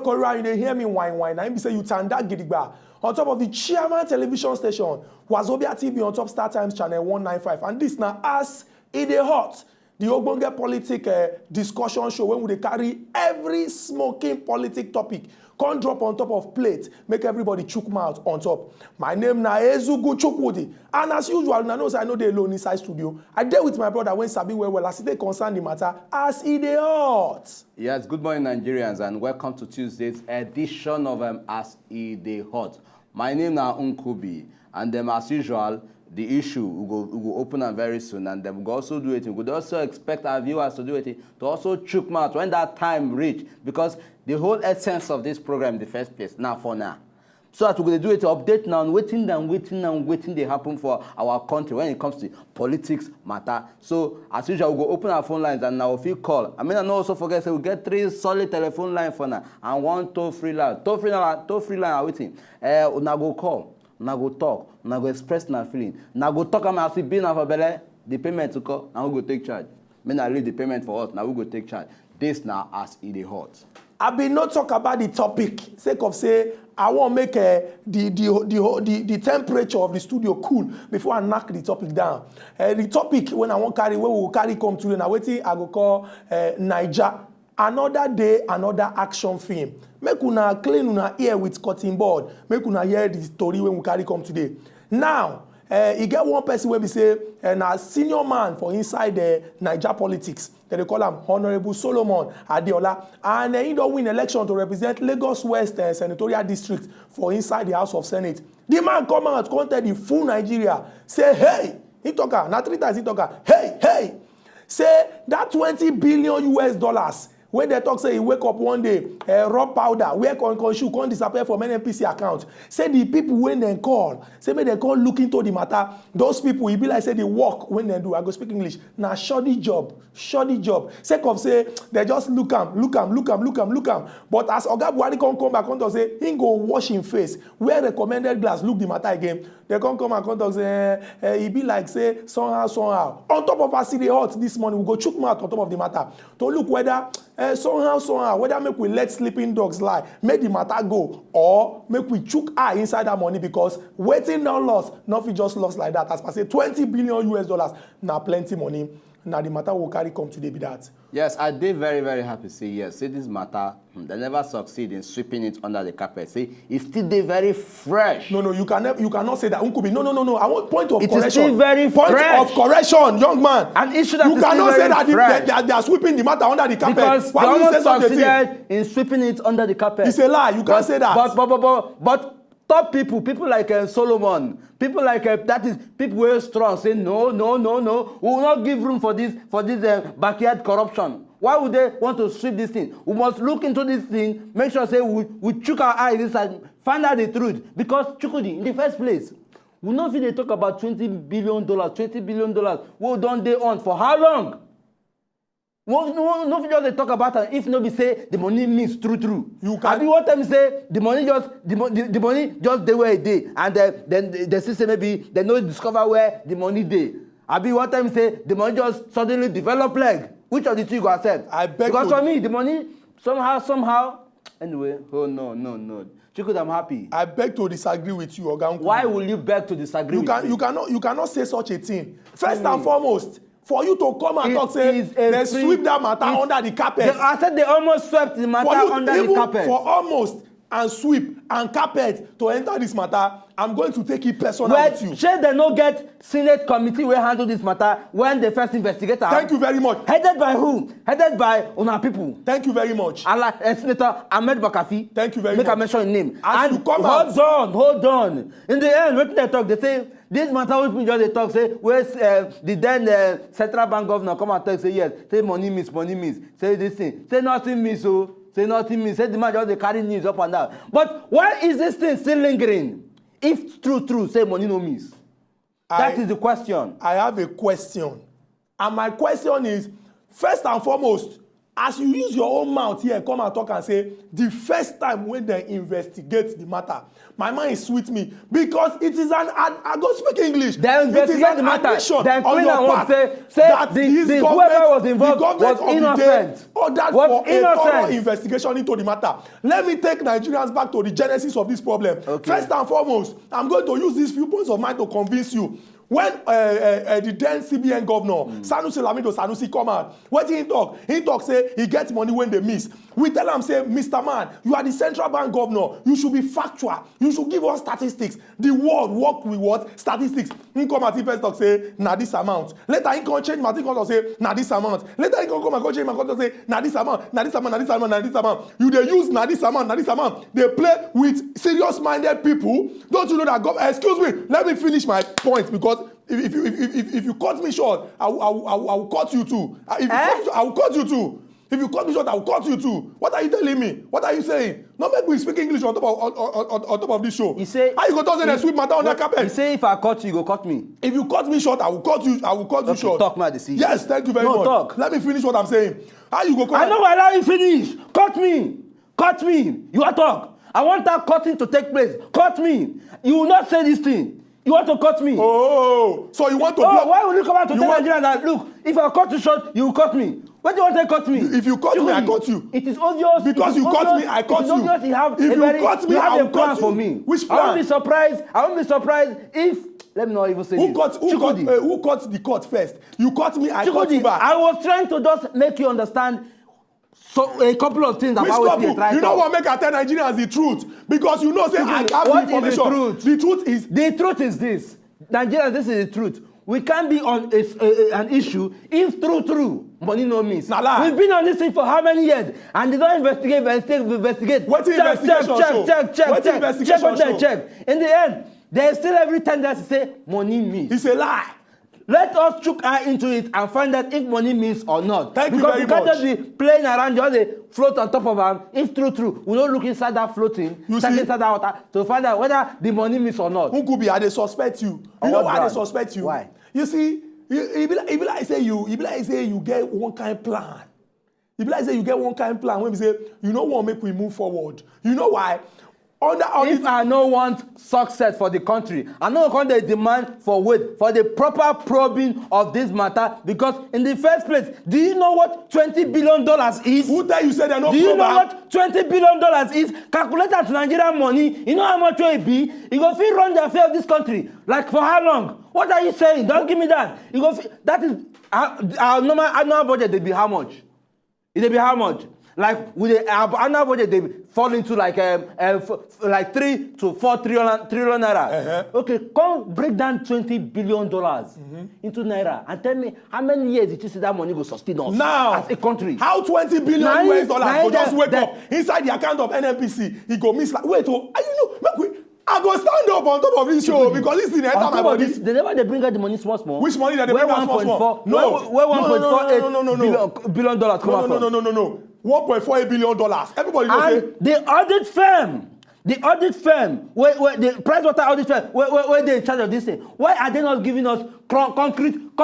Kororo, you dey hear me whine. Now be say you tanda gidigba. On top of the Chairman television station, Wazobia TV on top Star Times channel 195. And this now as it dey hot. The Ogbonge politic discussion show when we carry every smoking politic topic, come drop on top of plate, make everybody chook mouth on top. My name na Ezugu Chukwudi, and as usual, I know they alone inside studio. I dey with my brother when Sabi well as they concern the matter as it dey hot. Yes, good morning Nigerians, and welcome to Tuesday's edition of As It Dey Hot. My name na Nkubi, and as usual, the issue will go open and very soon, and then we'll also do it. We could also expect our viewers to do it, to also chook mouth when that time reach, because the whole essence of this program in the first place, now for now. So that we're going to do it, update now, waiting they happen for our country when it comes to politics matter. So as usual, we'll go open our phone lines and now if you call. I mean, I also forget, so we get 3 solid telephone lines for now and 1 toll-free line. Toll-free line are waiting. Now go call. Now go talk, now go express na feeling. Now go talk about if being for belle, the payment to call, and we go take charge. Men I leave the payment for us, now we go take charge. This now as it dey hot. I been not talk about the topic, sake of say I want make the temperature of the studio cool before I knock the topic down. The topic when I want carry, where we will carry come to, now waiting I go call Naija. Another day, another action film. Make una clean una ear with cutting board. Make una hear the story when we carry come today. Now, you get one person where we say, a senior man for inside the Naija politics. They call him Honorable Solomon Adeola. And he don't win election to represent Lagos West Senatorial District for inside the House of Senate. The man come out, contact the full Nigeria. Say, hey, he talk, now 3 times he talk, hey. Say, that $20 billion when they talk say he wake up one day, raw powder, where shoe can't disappear from an NPC account. Say the people when they call, say when they call look into the matter, those people, he be like say they work when they do. I go speak English. Now shoddy job. Sake of say they just look am. But as Oga Buhari come back and say he go wash him face, wear recommended glass, look the matter again. They come and come say he be like say somehow. On top of us, the hot this morning, we go chook mouth on top of the matter to look whether somehow, whether make we let sleeping dogs lie, make the matter go, or make we chook eye inside that money because waiting down loss, nothing just lost like that. As per say $20 billion, now plenty money. Now the matter will carry come today be that. Yes, I did very, very happy to say yes. Say this matter, they never succeed in sweeping it under the carpet. Say it's still very fresh. No, you cannot say that. Unkubi. No. I want point of correction. It is still very fresh. Point of correction, young man. An issue that you cannot say that they are sweeping the matter under the carpet. Because why they you say almost succeeded in sweeping it under the carpet. It's a lie. You can't say that. But top people like Solomon, people like that is people who are strong. Say no. We will not give room for this backyard corruption. Why would they want to sweep this thing? We must look into this thing. Make sure say we chook our eyes inside, find out the truth. Because Chukudi, in the first place, we not feel they talk about $20 billion. We don't they on for how long? No just they talk about it if nobody say the money means true. You can. I mean, what time say the money just they where it dey, and then the system maybe they no discover where the money dey. I mean, what time say the money just suddenly develop leg. Which of the two you go accept? I beg because for me the money somehow. Anyway, oh no. Chukwu, I'm happy. I beg to disagree with you, Oga. Why will you beg to disagree with me? You cannot say such a thing. First and foremost, for you to come and talk say they sweep that matter under the carpet. I said they almost swept the matter under the carpet. For almost and sweep and carpet to enter this matter, I'm going to take it personal with you. Shall they not get Senate committee will handle this matter when the first investigator? Thank you very much. Headed by who? Headed by our people. Thank you very much. Senator Ahmed Bakafi. Thank you very much. Make a mention in name. As you come out. Hold on. In the end, when they talk, they say this matter which we just they talk. Say where's the then central bank governor come and talk. Say yes. Say money miss. Say this thing. Say nothing miss. So say nothing miss. Say the man just they carry news up and down. But why is this thing still lingering? If true, say money no miss. That is the question. I have a question. And my question is, first and foremost, as you use your own mouth here come and talk and say the first time when they investigate the matter, my mind is sweet me because it is an I go speak English. They investigate the matter. Then clean and won't say the whoever was involved was innocent. Ordered for a thorough investigation into the matter. Let me take Nigerians back to the genesis of this problem. Okay. First and foremost, I'm going to use these few points of mine to convince you. When the then CBN governor, Sanusi Lamido Sanusi come out, what he talk? He talk say he gets money when they miss. We tell him say, Mr. Man, you are the central bank governor. You should be factual. You should give us statistics. The world work with what? Statistics. He come at first talk say, na this amount. Later he come change Martin come say, na this amount. Later he come and change my contract say, na this amount, na this amount, na this amount, na this amount. You they use na this amount, na this amount. They play with serious-minded people. Don't you know that? Excuse me. Let me finish my point because if you cut me short, I will cut you too. If you cut me short, I will cut you too. If you cut me short, I will cut you too. What are you telling me? What are you saying? Not make me speak English on top of this show. You say how you go talk say they sweep matter on that carpet? You say if I cut you, you go cut me. If you cut me short, I will cut you. I will cut you short. Talk my decision. Yes, thank you very much. Talk. Let me finish what I'm saying. How you go cut? I don't allow you finish. Cut me. Cut me. You are talk. I want that cutting to take place. Cut me. You will not say this thing. You want to cut me? Oh, so you want to block? Why would you come out to tell Nigerians that, look, if I cut you short, you will cut me? Why do you want to cut me? If you cut me, I cut you. It is obvious. Because you cut me, I cut you. It is obvious you have if you cut me, I will cut you. For me. Which plan? I won't be surprised if, let me not even say who cut the cut first? You cut me, I cut you back. I was trying to just make you understand a couple of things about what you try. You know what make I tell Nigerians the truth? Because you know say I have the information. The truth is this. Nigerians, this is the truth. We can't be on an issue if true money no miss. We've been on this thing for how many years and they don't investigate. What investigation? Check. In the end, there's still every tendency to say money miss. It's a lie. Let us chook eye into it and find out if money means or not. Thank you very much. Because we can't just be playing around, just float on top of them. If true, we don't look inside that floating, inside that water to find out whether the money means or not. Who could be? I they suspect you. You know why they suspect you? Why? You see, it be like say you get one kind plan. It be like say you get one kind plan when we say you know what make we move forward. You know why? If I no want success for the country, I no want the demand for the proper probing of this matter because in the first place, do you know what $20 billion is? Who tell you say they're not? Do you know what $20 billion is? Calculated to Nigerian money, you know how much will it be? You go feel run the affair of this country. Like for how long? What are you saying? Don't give me that. You go feel, that is our normal annual budget. They be how much? It be how much? Like with the annual budget, they fall into like 3 to 4 trillion naira. Okay, come break down $20 billion into naira and tell me how many years did you see that money go sustain us now as a country? How $20 billion US dollars go just wake up inside the account of NNPC? He go miss like wait you know I go stand up on top of this show because this thing enter my body. They bring out the money small. Which money that they bring out small? No. Where $1.48 billion come out from? No. $1.48 billion. Everybody knows it. The audit firm, where the Pricewaterhouse audit firm, where they in charge of this thing, why are they not giving us concrete